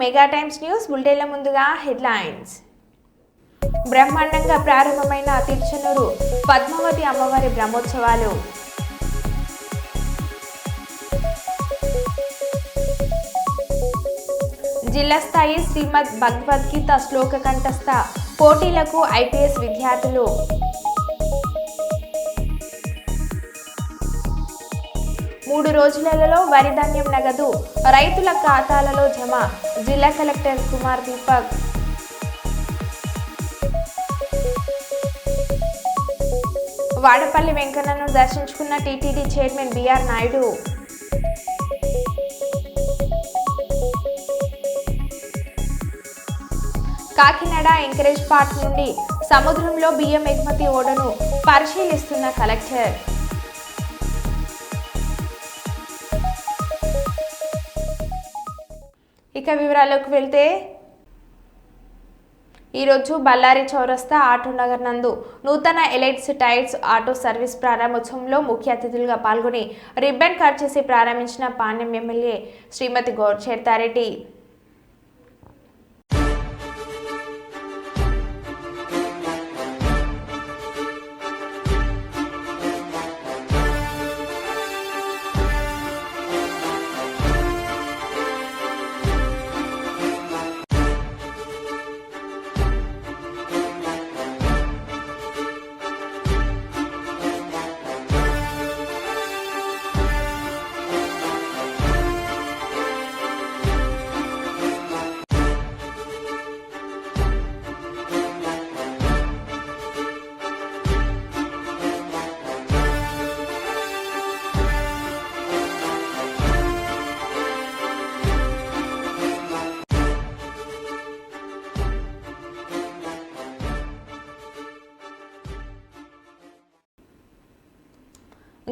Mega times news బులెటిన్ల ముందుగా headlines. బ్రహ్మాండంగా ప్రారంభమైన తిరుచనూరు పద్మావతి అమ్మవారి బ్రహ్మోత్సవాలు. జిల్లా స్థాయి శ్రీమద్ భగవద్గీత శ్లోక కంఠస్థ పోటీలకు ఐపీఎస్ విద్యార్థులు. మూడు రోజులలో వరి ధాన్యం నగదు రైతుల ఖాతాలలో జమ. జిల్లా కలెక్టర్ కుమార్ దీపక్. వాడపల్లి వెంకన్నను దర్శించుకున్న TTD chairman BR Naidu. Kakinada anchorage park నుండి సముద్రంలో బియ్యం ఎగుమతి ఓడను పరిశీలిస్తున్న కలెక్టర్. ఇక వివరాల్లోకి వెళ్తే, ఈరోజు బళ్ళారి చౌరస్తా ఆటో నగర్ నందు నూతన ఎలైట్స్ టైర్స్ ఆటో సర్వీస్ ప్రారంభోత్సవంలో ముఖ్య అతిథులుగా పాల్గొని రిబ్బన్ కట్ చేసి ప్రారంభించిన పాణ్యం ఎమ్మెల్యే శ్రీమతి గౌడ్చేర్తారెడ్డి.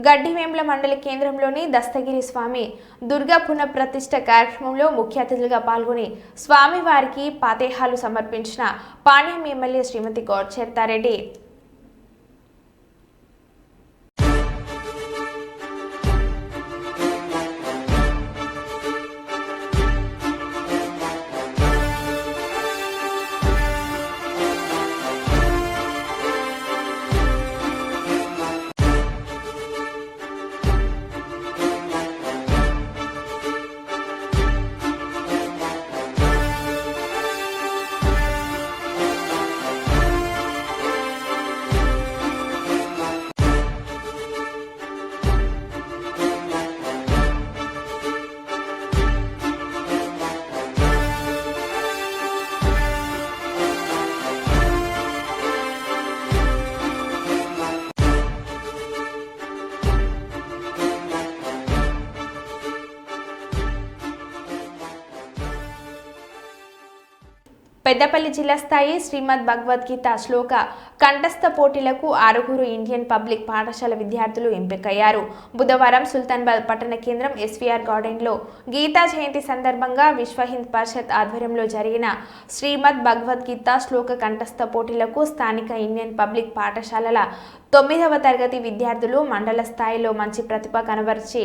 గడ్డివేంల మండల కేంద్రంలోని దస్తగిరి స్వామి దుర్గా పునఃప్రతిష్ఠ కార్యక్రమంలో ముఖ్య అతిథులుగా పాల్గొని స్వామివారికి పాతేహాలు సమర్పించిన పాణ్యం ఎమ్మెల్యే శ్రీమతి గౌడ్చేర్తారెడ్డి. పెద్దపల్లి జిల్లా స్థాయి శ్రీమద్ భగవద్గీత శ్లోక కంఠస్థ పోటీలకు 6 ఇండియన్ పబ్లిక్ పాఠశాల విద్యార్థులు ఎంపికయ్యారు. బుధవారం సుల్తాన్బాద్ పట్టణ కేంద్రం ఎస్వీఆర్ గార్డెన్లో గీతా జయంతి సందర్భంగా విశ్వ హింద్ పరిషత్ ఆధ్వర్యంలో జరిగిన శ్రీమద్ భగవద్గీత శ్లోక కంఠస్థ పోటీలకు స్థానిక ఇండియన్ పబ్లిక్ పాఠశాలల 9వ తరగతి విద్యార్థులు మండల స్థాయిలో మంచి ప్రతిభ కనబరిచి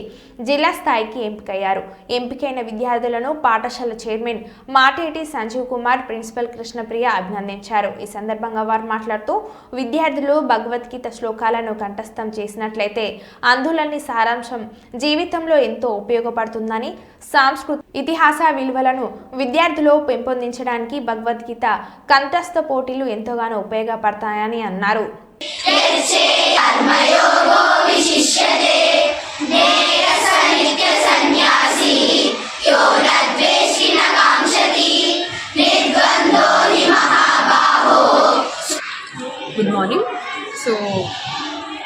జిల్లా స్థాయికి ఎంపికయ్యారు. ఎంపికైన విద్యార్థులను పాఠశాల చైర్మన్ మాటేటి సంజీవ్ కుమార్, ప్రిన్సిపల్ కృష్ణప్రియ అభినందించారు. ఈ సందర్భంగా వారు మాట్లాడుతూ విద్యార్థులు భగవద్గీత శ్లోకాలను కంఠస్థం చేసినట్లయితే అందులోని సారాంశం జీవితంలో ఎంతో ఉపయోగపడుతుందని, సాంస్కృతిక ఇతిహాస విలువలను విద్యార్థులు పెంపొందించడానికి భగవద్గీత కంఠస్థ పోటీలు ఎంతగానో ఉపయోగపడతాయని అన్నారు. Good morning. So,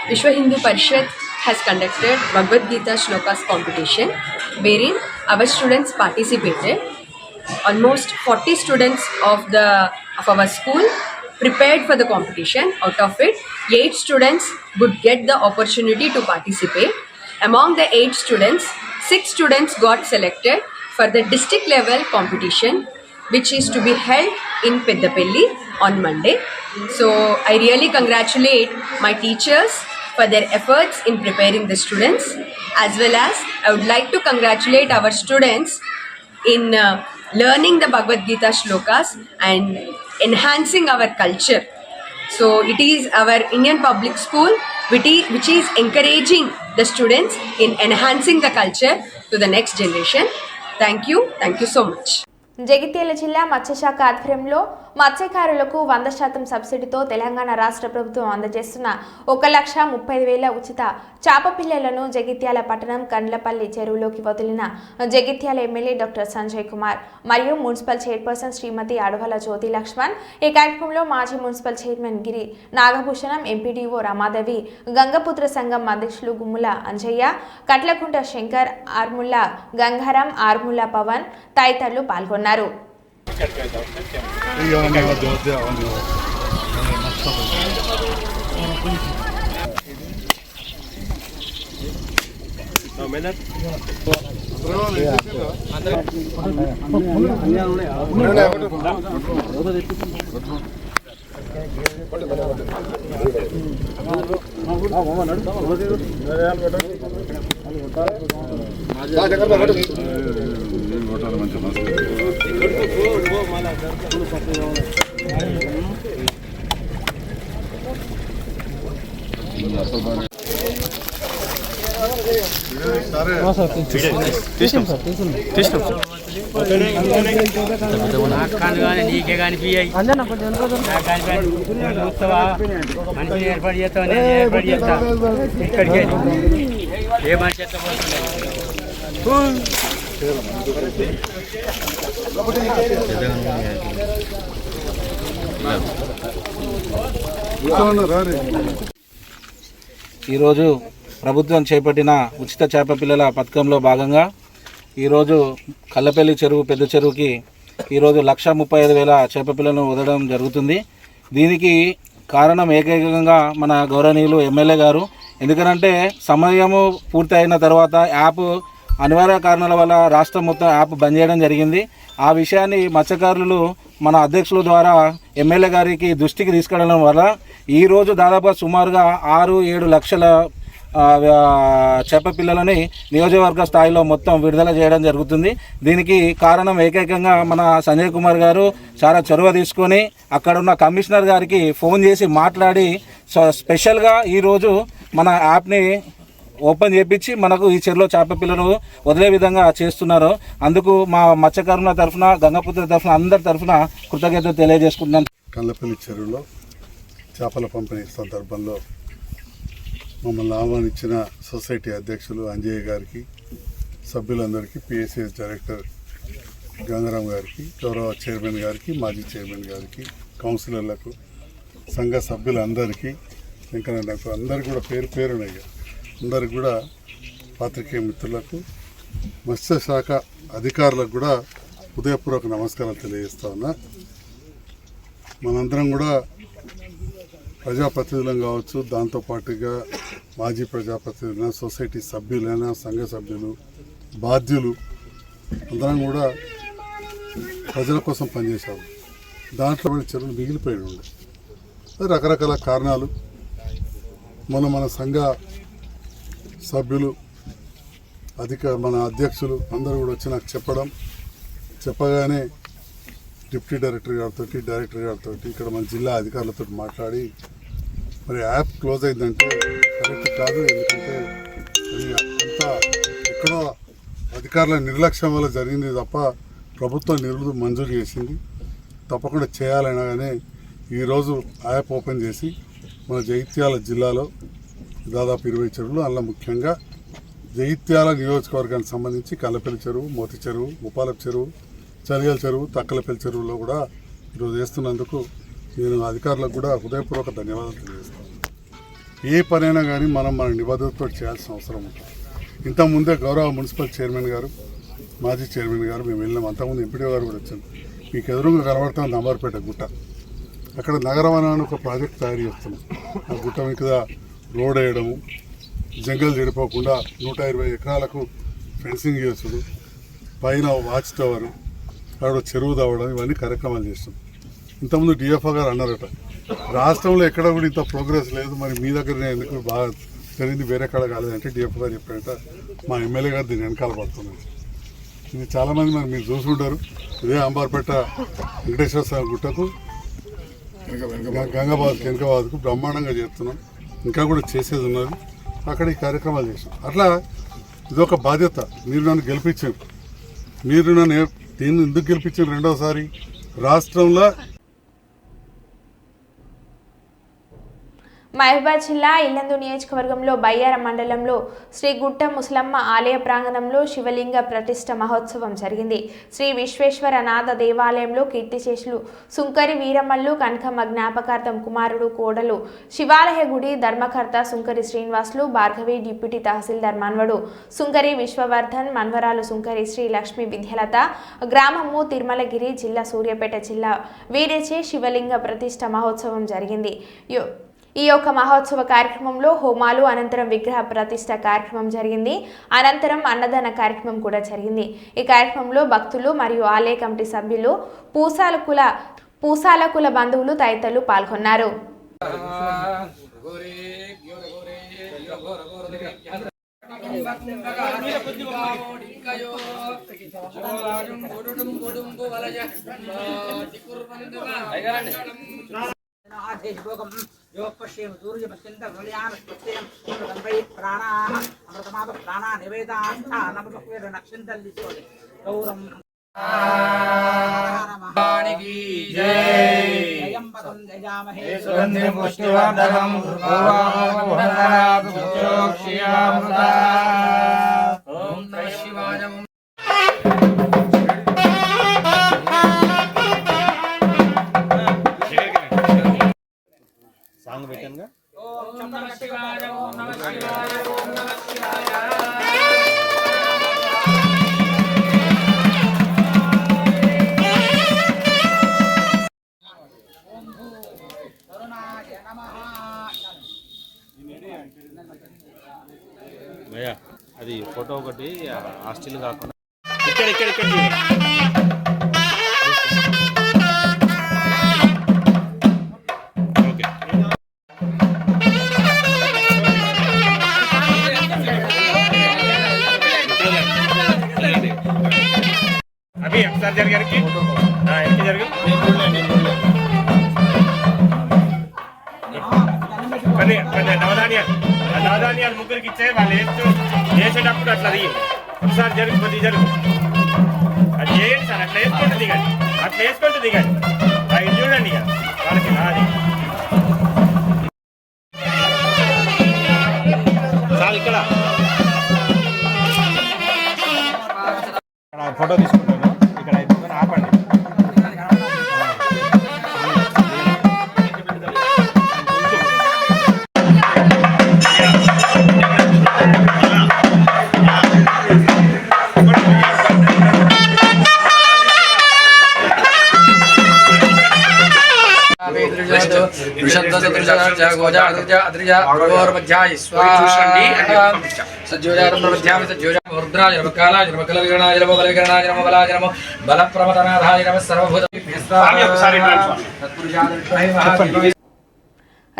Vishwa Hindu Parishad has conducted Bhagavad Gita Shlokas competition wherein our students participated. Almost 40 students of our school prepared for the competition. Out of it, 8 students would get the opportunity to participate. Among the 8 students, 6 students got selected for the district level competition, which is to be held in Peddapalli on Monday. So I really congratulate my teachers for their efforts in preparing the students, as well as I would like to congratulate our students in learning the Bhagavad Gita shlokas and enhancing our culture. So it is our Indian public school which is encouraging the students in enhancing the culture to the next generation. Thank you so much. Jagtial జిల్లా మత్స్యశాఖ ఆధ్వర్యంలో మత్స్యకారులకు 100% సబ్సిడీతో తెలంగాణ రాష్ట్ర ప్రభుత్వం అందజేస్తున్న 1,30,000 ఉచిత చేప పిల్లలను జగిత్యాల పట్టణం కండ్లపల్లి చెరువులోకి వదిలిన జగిత్యాల ఎమ్మెల్యే డాక్టర్ సంజయ్ కుమార్ మరియు మున్సిపల్ చైర్పర్సన్ శ్రీమతి అడవల జ్యోతి లక్ష్మణ్. ఈ కార్యక్రమంలో మాజీ మున్సిపల్ చైర్మన్ గిరి నాగభూషణం, ఎంపీడీఓ రమాదేవి, గంగపుత్ర సంఘం అధ్యక్షులు గుమ్ముల అంజయ్య, కట్లకుంట శంకర్, ఆర్ముల్లా గంగారాం, ఆర్ముల్లా పవన్ తదితరులు పాల్గొన్నారు. నీకే కనిపించాయి మనిషిని ఏర్పాటు చేస్తావు, నేను ఏర్పాటు చేస్తా. ఇక్కడికి ఏ మనిషి ఈరోజు ప్రభుత్వం చేపట్టిన ఉచిత చేప పిల్లల పథకంలో భాగంగా ఈరోజు కల్లపల్లి చెరువు, పెద్ద చెరువుకి ఈరోజు 1,35,000 చేప పిల్లలను వదలడం జరుగుతుంది. దీనికి కారణం ఏకైకంగా మన గౌరవనీయులు ఎమ్మెల్యే గారు. ఎందుకంటే సమయము పూర్తి అయిన తర్వాత యాప్ అనివార్య కారణాల వల్ల రాష్ట్రం మొత్తం యాప్ బంద్ చేయడం జరిగింది. ఆ విషయాన్ని మత్స్యకారులు మన అధ్యక్షుల ద్వారా ఎమ్మెల్యే గారికి దృష్టికి తీసుకెళ్లడం వల్ల ఈరోజు దాదాపుగా సుమారుగా 6-7 లక్షల చేప పిల్లలని నియోజకవర్గ స్థాయిలో మొత్తం విడుదల చేయడం జరుగుతుంది. దీనికి కారణం ఏకైకంగా మన సంజయ్ కుమార్ గారు చాలా చొరవ తీసుకొని అక్కడ ఉన్న కమిషనర్ గారికి ఫోన్ చేసి మాట్లాడి స్పెషల్గా ఈరోజు మన యాప్ని ఓపెన్ చేయించి మనకు ఈ చెరువులో చేప పిల్లలు వదిలే విధంగా చేస్తున్నారు. అందుకు మా మత్స్యకారుల తరఫున, గంగపుత్ర తరఫున, అందరి తరఫున కృతజ్ఞతలు తెలియజేసుకుంటున్నాను. కండ్లపల్లి చెరువులో చేపల పంపిణీ సందర్భంలో మమ్మల్ని ఆహ్వానించిన సొసైటీ అధ్యక్షులు అంజయ్య గారికి, సభ్యులందరికీ, పిఎస్సిఎస్ డైరెక్టర్ గంగారాం గారికి, గౌరవ చైర్మన్ గారికి, మాజీ చైర్మన్ గారికి, కౌన్సిలర్లకు, సంఘ సభ్యులందరికీ, వెంకన్నకు అందరికీ కూడా పేరు పేరునయ్యా అందరికి కూడా, పాత్రికేయ మిత్రులకు, మత్స్యశాఖ అధికారులకు కూడా హృదయపూర్వక నమస్కారాలు తెలియజేస్తా ఉన్నా. మనందరం కూడా ప్రజాప్రతినిధులం కావచ్చు, దాంతోపాటుగా మాజీ ప్రజాప్రతినిధులైనా, సొసైటీ సభ్యులైనా, సంఘ సభ్యులు, బాధ్యులు అందరం కూడా ప్రజల కోసం పనిచేశాము. దాంట్లో చెరువులు మిగిలిపోయి ఉండే అది రకరకాల కారణాలు. మన సంఘ సభ్యులు, మన అధ్యక్షులు అందరూ కూడా వచ్చి నాకు చెప్పగానే డిప్యూటీ డైరెక్టర్ గారితో, డైరెక్టర్ గారితో, ఇక్కడ మన జిల్లా అధికారులతో మాట్లాడి మరి యాప్ క్లోజ్ అయిందంటే కరెక్ట్ కాదు. ఎందుకంటే అది అంతా ఎక్కడో అధికారుల నిర్లక్ష్యం వల్ల జరిగింది తప్ప ప్రభుత్వం మంజూరు చేసింది. తప్పకుండా చేయాలనగానే ఈరోజు యాప్ ఓపెన్ చేసి మన జగిత్యాల జిల్లాలో దాదాపు 20 చెరువులు, అందులో ముఖ్యంగా జగిత్యాల నియోజకవర్గానికి సంబంధించి కల్లపల్లి చెరువు, మోతి చెరువు, ముప్పాలపు చెరువు, చలిగల చెరువు, తక్కలపల్లి చెరువులో కూడా ఈరోజు వేస్తున్నందుకు నేను అధికారులకు కూడా హృదయపూర్వక ధన్యవాదాలు తెలియజేస్తాను. ఏ పనైనా కానీ మనం మన నిబద్ధతతో చేయాల్సిన అవసరం ఉంటుంది. ఇంతకుముందే గౌరవ మున్సిపల్ చైర్మన్ గారు, మాజీ చైర్మన్ గారు మేము వెళ్ళినాం. అంతకుముందు ఎంపీడీ గారు కూడా వచ్చాను. మీకు ఎదురుగా కనబడుతున్న నంబర్పేట గుట్ట, అక్కడ నగరవనం అని ఒక ప్రాజెక్ట్ తయారు చేస్తున్నాం. ఆ గుట్ట మీద రోడ్ వేయడము, జంగల్ చెడిపోకుండా 120 ఎకరాలకు ఫెన్సింగ్ చేసుడు, పైన వాచ్ టవరు, అక్కడ చెరువు తవ్వడం, ఇవన్నీ కార్యక్రమాలు చేస్తాం. ఇంతకుముందు డిఎఫ్ఓ గారు అన్నారట, రాష్ట్రంలో ఎక్కడ కూడా ఇంత ప్రోగ్రెస్ లేదు, మరి మీ దగ్గరనే ఎందుకు బాగా జరిగింది, వేరే కాడ కాలేదంటే డిఎఫ్ఓ గారు చెప్పారట, మా ఎమ్మెల్యే గారు దీన్ని వెనకాల పడుతున్నారు. ఇది చాలామంది మరి మీరు చూసుకుంటారు. ఇదే అంబార్పేట వెంకటేశ్వర స్వామి గుట్టకు గంగాబాద్కు వెనకబాద్కు బ్రహ్మాండంగా చేస్తున్నాం. ఇంకా కూడా చేసేది ఉన్నది. అక్కడ ఈ కార్యక్రమాలు చేసాం. అట్లా ఇదొక బాధ్యత. మీరు నన్ను గెలిపించారు. మీరు నన్ను దీన్ని ఎందుకు గెలిపించారు? రెండోసారి రాష్ట్రంలో మహబూబాద్ జిల్లా ఇల్లందు నియోజకవర్గంలో బయ్యారం మండలంలో శ్రీ గుట్ట ముసలమ్మ ఆలయ ప్రాంగణంలో శివలింగ ప్రతిష్ఠ మహోత్సవం జరిగింది. శ్రీ విశ్వేశ్వరనాథ దేవాలయంలో కీర్తిశేషులు సుంకరి వీరమల్లు కనకమ్మ జ్ఞాపకార్థం కుమారుడు కోడలు శివాలయ గుడి ధర్మకర్త సుంకరి శ్రీనివాసులు భార్గవి డిప్యూటీ తహసీల్దార్ మన్వడు సుంకరి విశ్వవర్ధన్ మన్వరాలు సుంకరి శ్రీ లక్ష్మీ విద్యాలత గ్రామము తిరుమలగిరి జిల్లా సూర్యాపేట జిల్లా వీరిచే శివలింగ ప్రతిష్ఠ మహోత్సవం జరిగింది. ఈ యొక్క మహోత్సవ కార్యక్రమంలో హోమాలు అనంతరం విగ్రహ ప్రతిష్ఠ కార్యక్రమం జరిగింది. అనంతరం అన్నదాన కార్యక్రమం కూడా జరిగింది. ఈ కార్యక్రమంలో భక్తులు మరియు ఆలయ కమిటీ సభ్యులు పూసాల కుల బంధువులు తదితరులు పాల్గొన్నారు. సాంగ్ పెట్టానుగా. భయ్యా అది ఫోటో ఒకటి హాస్టల్ కాకుండా ఇక్కడ ఇక్కడ ఇక్కడ అభి ఒకసారి జరిగారికి ఎనికి జరుగు నవధాన్యాలు ముగ్గురికి ఇచ్చే వాళ్ళు వేసేటప్పుడు అట్లా దిగి ఒకసారి జరుగు కొద్ది జరుగు అది చేయండి సార్. అట్లా వేసుకుంటూ దిగండి. అట్లా వేసుకుంటూ దిగండి. ఇది చూడండి ఇక వాళ్ళకి అది సార్ ఇక్కడ ఫోటో తీసుకుంటాను. ఇక్కడ అయిపోతుంది ఆపండి.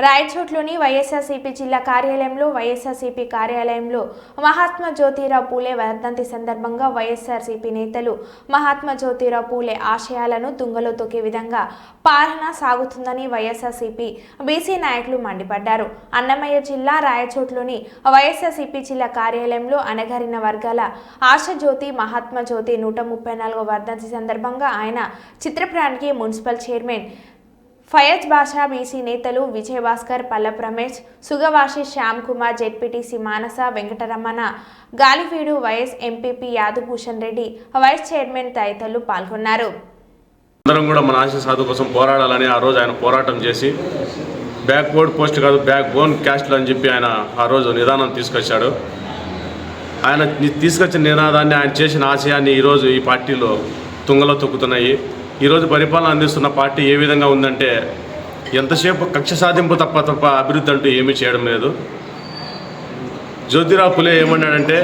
రాయచోట్లోని వైఎస్ఆర్సీపీ జిల్లా కార్యాలయంలో వైఎస్ఆర్సీపీ కార్యాలయంలో మహాత్మా జ్యోతిరావు పూలే వర్ధంతి సందర్భంగా వైఎస్ఆర్సీపీ నేతలు మహాత్మా జ్యోతిరావు పూలే ఆశయాలను తుంగలో తొక్కే విధంగా పాలన సాగుతుందని వైఎస్ఆర్సీపీ బీసీ నాయకులు మండిపడ్డారు. అన్నమయ్య జిల్లా రాయచోట్లోని వైఎస్ఆర్సీపీ జిల్లా కార్యాలయంలో అణగారిన వర్గాల ఆశజ్యోతి మహాత్మా జ్యోతి 134వ వర్ధంతి సందర్భంగా ఆయన చిత్రపటానికి municipal chairman Fayaz Basha, BC నేతలు Vijayabhaskar, Pallap Ramesh, Sugavasi Shyam Kumar, ZPTC Manasa Venkataramana, Galiveedu YS MPP Yadabhushan Reddy, vice chairman తదితరులు పాల్గొన్నారు. అందరం కూడా మన ఆశ సాధు కోసం పోరాడాలని ఆ రోజు ఆయన పోరాటం చేసి బ్యాక్వర్డ్ పోస్ట్ కాదు బ్యాక్ బోన్ క్యాస్ట్లు అని చెప్పి ఆయన ఆ రోజు నిదానం తీసుకొచ్చాడు. ఆయన తీసుకొచ్చిన నినాదాన్ని ఆయన చేసిన ఆశయాన్ని ఈరోజు ఈ పార్టీలో తుంగలో తొక్కుతున్నాయి. ఈరోజు పరిపాలన అందిస్తున్న పార్టీ ఏ విధంగా ఉందంటే ఎంతసేపు కక్ష సాధింపు తప్ప అభివృద్ధి అంటూ ఏమీ చేయడం లేదు. జ్యోతిరావు పులే ఏమన్నాడంటే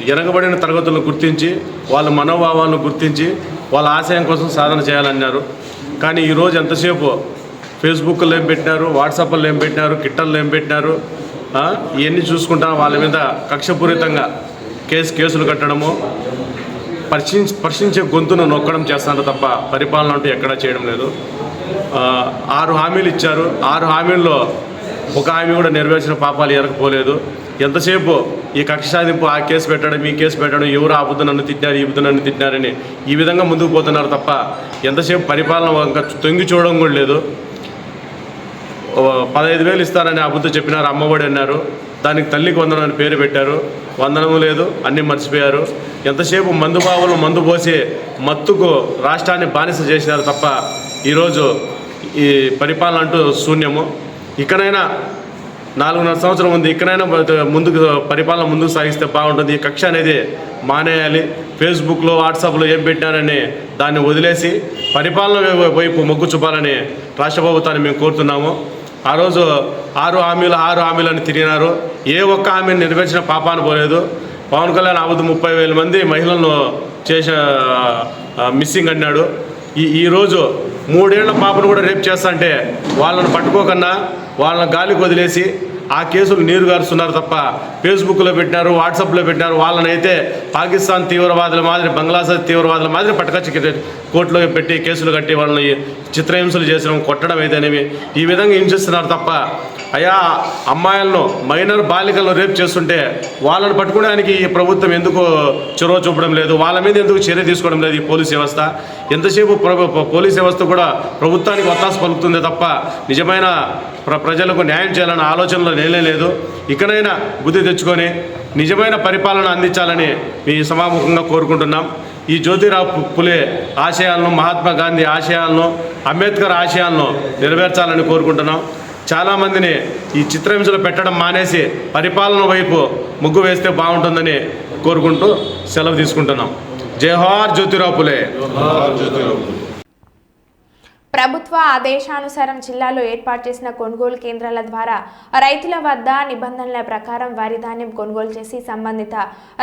వెనకబడిన తరగతులను గుర్తించి వాళ్ళ మనోభావాలను గుర్తించి వాళ్ళ ఆశయం కోసం సాధన చేయాలన్నారు. కానీ ఈరోజు ఎంతసేపు ఫేస్బుక్లో ఏం పెట్టినారు, వాట్సాప్లో ఏం పెట్టినారు, ట్విట్టర్లో ఏం పెట్టినారు, ఇవన్నీ చూసుకుంటా వాళ్ళ మీద కక్షపూరితంగా కేసులు కట్టడము, స్పర్శించే గొంతును నొక్కడం చేస్తున్నారు తప్ప పరిపాలన అంటూ ఎక్కడా చేయడం లేదు. 6 హామీలు ఇచ్చారు. 6 హామీల్లో ఒక హామీ కూడా నెరవేర్చిన పాపాలు ఎరకపోలేదు. ఎంతసేపు ఈ కక్ష సాధింపు, ఆ కేసు పెట్టడం, ఈ కేసు పెట్టడం, ఎవరు ఆ బుద్ధు నన్ను తిట్టినారు, ఈ బుద్ధు నన్ను తిట్టినారని ఈ విధంగా ముందుకు పోతున్నారు తప్ప ఎంతసేపు పరిపాలన ఇంకా తొంగి చూడడం కూడా లేదు. 15,000 ఇస్తారని ఆ బుద్ధు చెప్పినారు, అమ్మఒడి అన్నారు, దానికి తల్లికి వందనం అని పేరు పెట్టారు. వందనము లేదు, అన్నీ మర్చిపోయారు. ఎంతసేపు మందు బావులు మందు పోసి మత్తుకు రాష్ట్రాన్ని బానిస చేసినారు తప్ప ఈరోజు ఈ పరిపాలన అంటూ శూన్యము. ఇకనైనా 4.5 సంవత్సరం ఉంది, ఇకనైనా పరిపాలన ముందుకు సాగిస్తే బాగుంటుంది. ఈ కక్ష అనేది మానేయాలి. ఫేస్బుక్లో, వాట్సాప్లో ఏం పెట్టినారని దాన్ని వదిలేసి పరిపాలన వైపు మొగ్గు చూపాలని రాష్ట్ర ప్రభుత్వాన్ని మేము కోరుతున్నాము. ఆ రోజు 6 హామీలని తిరిగినారు. ఏ ఒక్క హామీని నెరవేర్చిన పాపాను పోలేదు. పవన్ కళ్యాణ్ అవద్దు 30,000 మంది మహిళలను మిస్సింగ్ అన్నాడు. ఈరోజు 3 ఏళ్ల పాపను కూడా రేపు చేస్తా అంటే వాళ్ళని పట్టుకోకన్నా వాళ్ళని గాలికి వదిలేసి ఆ కేసులు నీరు గారుస్తున్నారు తప్ప ఫేస్బుక్లో పెట్టినారు, వాట్సాప్లో పెట్టినారు. వాళ్ళని అయితే పాకిస్తాన్ తీవ్రవాదుల మాదిరి, బంగ్లాదేశ్ తీవ్రవాదుల మాదిరి పట్టుకొచ్చి కోర్టులో పెట్టి కేసులు కట్టి వాళ్ళని చిత్రహింసలు చేసడం, కొట్టడం అయితేనేమి ఈ విధంగా హింసిస్తున్నారు తప్ప అయా అమ్మాయిలను, మైనర్ బాలికలను రేపు చేస్తుంటే వాళ్ళని పట్టుకోవడానికి ఈ ప్రభుత్వం ఎందుకు చొరవ చూపడం లేదు, వాళ్ళ మీద ఎందుకు చర్య తీసుకోవడం లేదు ఈ పోలీస్ వ్యవస్థ. ఎంతసేపు పోలీస్ వ్యవస్థ కూడా ప్రభుత్వానికి ఒత్తాసు పలుకుతుందే తప్ప నిజమైన ప్రజలకు న్యాయం చేయాలన్న ఆలోచనలో లేదు. ఇకనైనా బుద్ధి తెచ్చుకొని నిజమైన పరిపాలన అందించాలని మీ సమాముఖంగా కోరుకుంటున్నాం. ఈ జ్యోతిరావు పులే ఆశయాలను, మహాత్మా గాంధీ ఆశయాలను, అంబేద్కర్ ఆశయాలను నెరవేర్చాలని కోరుకుంటున్నాం. చాలామందిని ఈ చిత్రహింసలు పెట్టడం మానేసి పరిపాలన వైపు ముగ్గు వేస్తే బాగుంటుందని కోరుకుంటూ సెలవు తీసుకుంటున్నాం. జవహర్ జ్యోతిరావు పులే. ప్రభుత్వ ఆదేశానుసారం జిల్లాలో ఏర్పాటు చేసిన కొనుగోలు కేంద్రాల ద్వారా రైతుల వద్ద నిబంధనల ప్రకారం వరి ధాన్యం కొనుగోలు చేసి సంబంధిత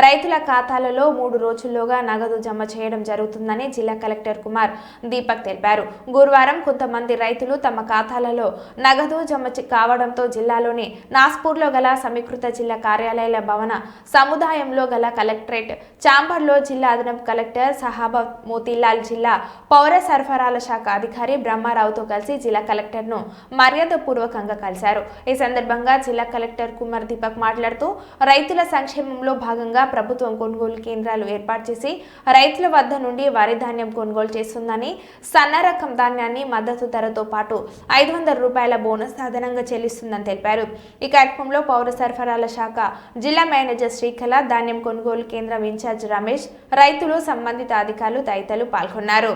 రైతుల ఖాతాలలో 3 రోజుల్లోగా నగదు జమ చేయడం జరుగుతుందని జిల్లా కలెక్టర్ కుమార్ దీపక్ తెలిపారు. గురువారం కొంతమంది రైతులు తమ ఖాతాలలో నగదు జమ కావడంతో జిల్లాలోని నాస్పూర్లో గల సమీకృత జిల్లా కార్యాలయాల భవన సముదాయంలో గల కలెక్టరేట్ ఛాంబర్లో జిల్లా అదనపు కలెక్టర్ సహాబత్ మోతీలాల్, జిల్లా పౌర సరఫరాల శాఖ అధికారి బ్రహ్మారావుతో కలిసి జిల్లా కలెక్టర్ను మర్యాదపూర్వకంగా కలిశారు. ఈ సందర్భంగా జిల్లా కలెక్టర్ కుమార్ దీపక్ మాట్లాడుతూ రైతుల సంక్షేమంలో భాగంగా ప్రభుత్వం కొనుగోలు కేంద్రాలు ఏర్పాటు చేసి రైతుల వద్ద నుండి వరి ధాన్యం కొనుగోలు చేస్తుందని, సన్న రకం ధాన్యాన్ని మద్దతు ధరతో పాటు 500 రూపాయల బోనస్ అదనంగా చెల్లిస్తుందని తెలిపారు. ఈ కార్యక్రమంలో పౌర సరఫరాల శాఖ జిల్లా మేనేజర్ శ్రీకళ, ధాన్యం కొనుగోలు కేంద్రం ఇన్ఛార్జ్ రమేష్, రైతులు, సంబంధిత అధికారులు తదితరులు పాల్గొన్నారు.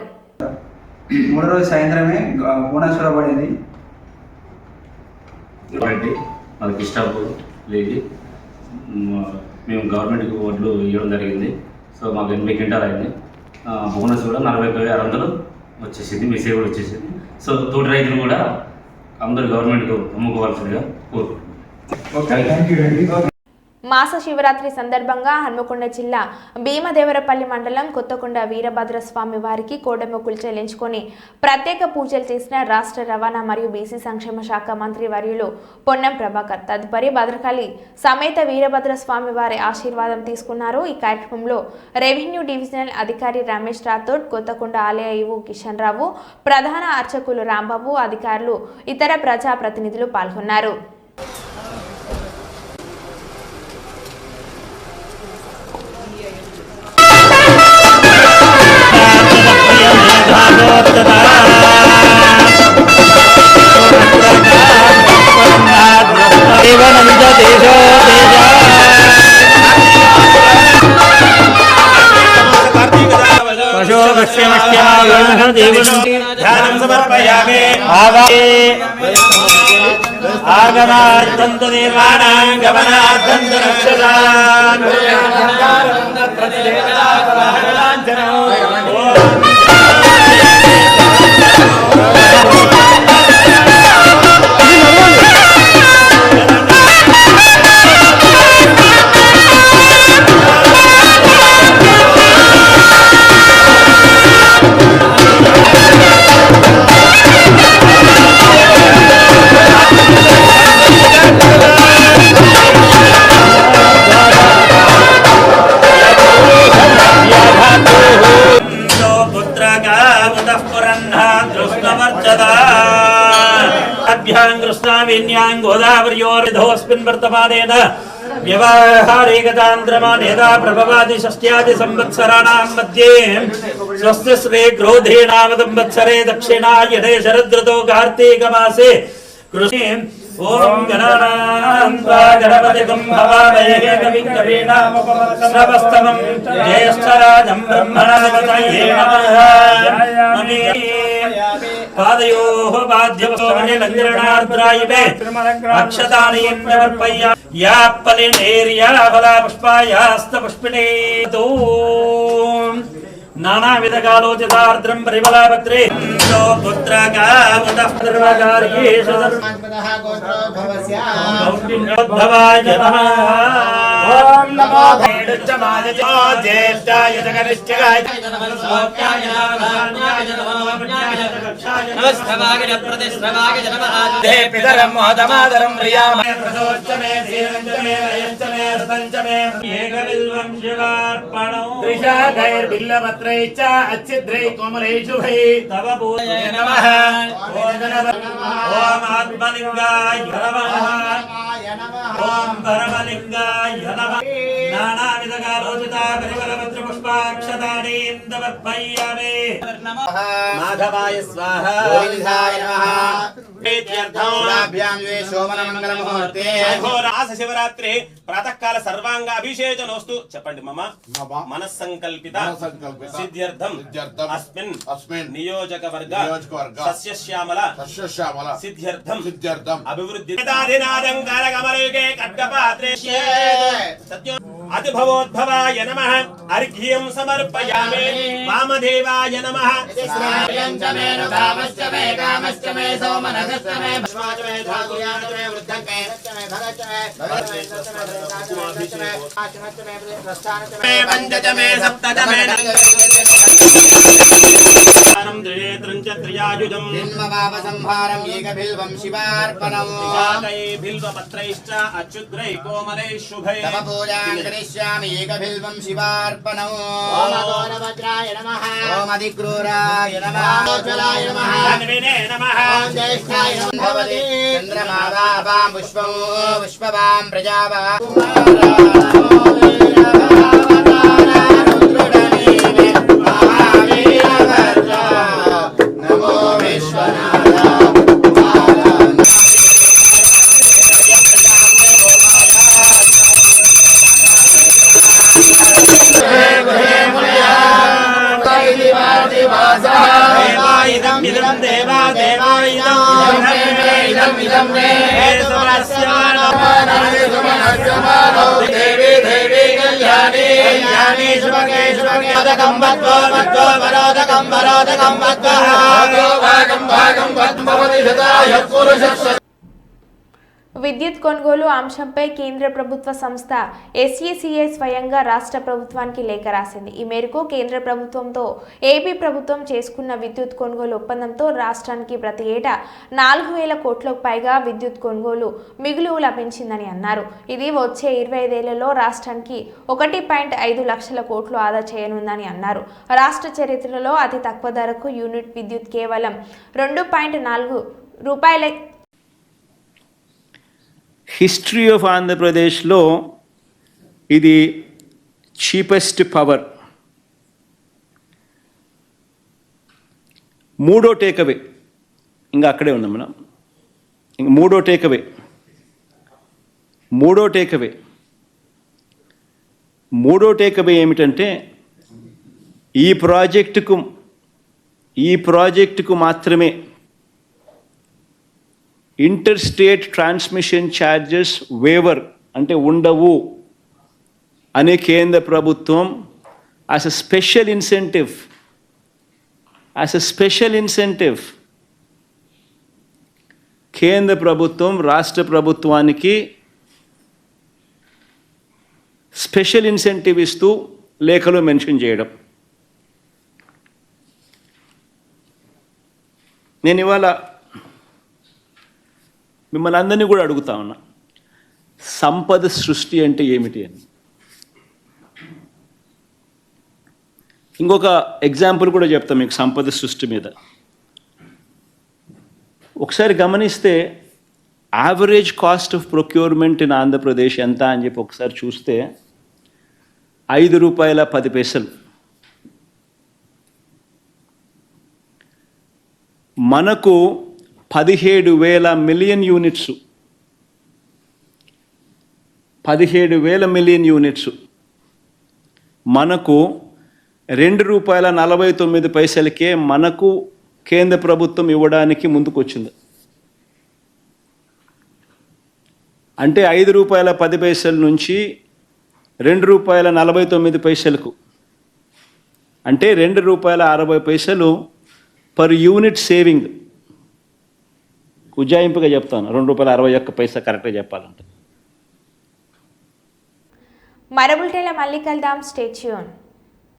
3వ రోజు సాయంత్రమే బోనస్ పడింది. మనకి ఇష్టాపూర్ లేదు, మేము గవర్నమెంట్కి ఓట్లు ఇవ్వడం జరిగింది. సో మాకు 80 క్వింటాలు అయింది. బోనస్ కూడా 40,600 వచ్చేసింది, మెసేజ్ కూడా వచ్చేసింది. సో తోటి రైతులు కూడా అందరూ గవర్నమెంట్కి అమ్ముకోవాల్సిందిగా కోరుకుంటున్నాం. మాస శివరాత్రి సందర్భంగా హన్మకొండ జిల్లా భీమదేవరపల్లి మండలం కొత్తకొండ వీరభద్రస్వామి వారికి కోడెమొక్కులు చెల్లించుకొని ప్రత్యేక పూజలు చేసిన రాష్ట్ర రవాణా మరియు బీసీ సంక్షేమ శాఖ మంత్రి వర్యులు పొన్నం ప్రభాకర్. తదుపరి భద్రకాళి సమేత వీరభద్రస్వామి వారి ఆశీర్వాదం తీసుకున్నారు. ఈ కార్యక్రమంలో రెవెన్యూ డివిజనల్ అధికారి రమేష్ రాథోడ్, కొత్తకొండ ఆలయ ఈవో కిషన్ రావు, ప్రధాన అర్చకులు రాంబాబు, అధికారులు, ఇతర ప్రజా ప్రతినిధులు పాల్గొన్నారు. ఆగమార్థంతు నిర్మాణాం గమనార్థంతు రక్షతాన్ Yeah. అభ్యాం కృష్ణావేన్యాం గోదావరియోర్ధోస్మిన్ వర్తమానేన వ్యవహారేకతాంద్రమానేదా ప్రభవాది షష్ట్యాది సంవత్సరాణాం మధ్యే స్వస్తి శ్రీ క్రోధేనామ సంవత్సరే దక్షిణాయనే శరదృతో కార్తీక మాసే కృష్ణే ఓం గణానాన్వా గణపతిగం భవామహే కవిం కవీనాముపమశ్రవస్తమం జ్యేష్ఠరాజం బ్రహ్మణస్పతయే నమః. పాదయోః పాద్యవస్తోమనిలంఘనార్ద్రాయివే అక్షతాని సమర్పయ్య యా ఫలినేర్యా ఫలపుష్పాయాస్తపుష్పిణే తో నానావిధకాలోచితార్ద్రం పరిమళపత్రే పుత్రకాముదర్వకార్యేషు గౌండిన్యోద్భవాయ నమః. ఓం నమో ధైర్యమాయ జ్యేష్ఠాయ జగనిష్ఠాయ నమః. దే పితరం మోదమాదరం ప్రియామ ప్రదోచ్చమే ధీరంచమే నయంచమే రతంచమే ఏకవిల్వం శివార్పణం త్రిశాఖైర్బిల్లపత్రైశ్చ అచ్ఛిద్రై కోమలైశుభై తవ పూజే నమః. ఓం ఆత్మలింగాయ నమః. ఓం పరమలింగాయ నమః. నానావిధకాలోచితా పరిమళపత్ర పుష్పాక్షతాని సమర్పయామి. మాధవాయ స్వాహ. గోవిందాయ నమః. శివరాత్రి ప్రాతకాల సర్వాంగ అభిషేచనోస్తు చెప్పండి మమ మనస్సంకల్పిత సిద్ధ్యర్థం అస్మిన్ నియోజకవర్గ సస్యశ్యామల సిద్ధ్యర్థం అభివృద్ధి అతిభవోద్భవాయ నమః. అర్ఘ్యం సమర్పయామి. వామదేవాయ నమః. పుష్పవాం ప్రజావా నమో విశ్వనాథ. విద్యుత్ కొనుగోలు అంశంపై కేంద్ర ప్రభుత్వ సంస్థ SECI స్వయంగా రాష్ట్ర ప్రభుత్వానికి లేఖ రాసింది. ఈ మేరకు కేంద్ర ప్రభుత్వంతో ఏపీ ప్రభుత్వం చేసుకున్న విద్యుత్ కొనుగోలు ఒప్పందంతో రాష్ట్రానికి ప్రతి ఏటా 4,000 కోట్లకు పైగా విద్యుత్ కొనుగోలు మిగులు లభించిందని అన్నారు. ఇది వచ్చే 25 ఏళ్లలో రాష్ట్రానికి 1.5 లక్షల కోట్లు ఆదా చేయనుందని అన్నారు. రాష్ట్ర చరిత్రలో అతి తక్కువ ధరకు యూనిట్ విద్యుత్ కేవలం 2.4 రూపాయల. హిస్టరీ ఆఫ్ ఆంధ్రప్రదేశ్లో ఇది చీపెస్ట్ పవర్. మూడో టేకవే ఇంకా అక్కడే ఉన్నాం మనం. ఇంక మూడో టేకవే ఏమిటంటే ఈ ప్రాజెక్టుకు మాత్రమే inter state transmission charges waiver అంటే ఉండవు అనే కేంద్ర ప్రభుత్వం యాజ్ అ స్పెషల్ ఇన్సెంటివ్ కేంద్ర ప్రభుత్వం రాష్ట్ర ప్రభుత్వానికి స్పెషల్ ఇన్సెంటివ్ ఇస్తూ లేఖలో మెన్షన్ చేయడం. నేను ఇవాళ మిమ్మల్ని అందరినీ కూడా అడుగుతా ఉన్నా, సంపద సృష్టి అంటే ఏమిటి అని. ఇంకొక ఎగ్జాంపుల్ కూడా చెప్తాం మీకు సంపద సృష్టి మీద. ఒకసారి గమనిస్తే average cost of procurement in Andhra Pradesh ఎంత అని చెప్పి ఒకసారి చూస్తే ₹5.10. మనకు 17,000 మిలియన్ యూనిట్స్ 17,000 మిలియన్ యూనిట్స్ మనకు ₹2.49 మనకు కేంద్ర ప్రభుత్వం ఇవ్వడానికి ముందుకొచ్చింది. అంటే ₹5.10 నుంచి ₹2.49 అంటే ₹2.60 పర్ యూనిట్ సేవింగ్. ఉజ్జాయింపుగా చెప్తాను, ₹2.61 కరెక్ట్గా చెప్పాలంటే. మరో బులెటిన్లో మళ్ళీ కలుద్దాం. Stay tune.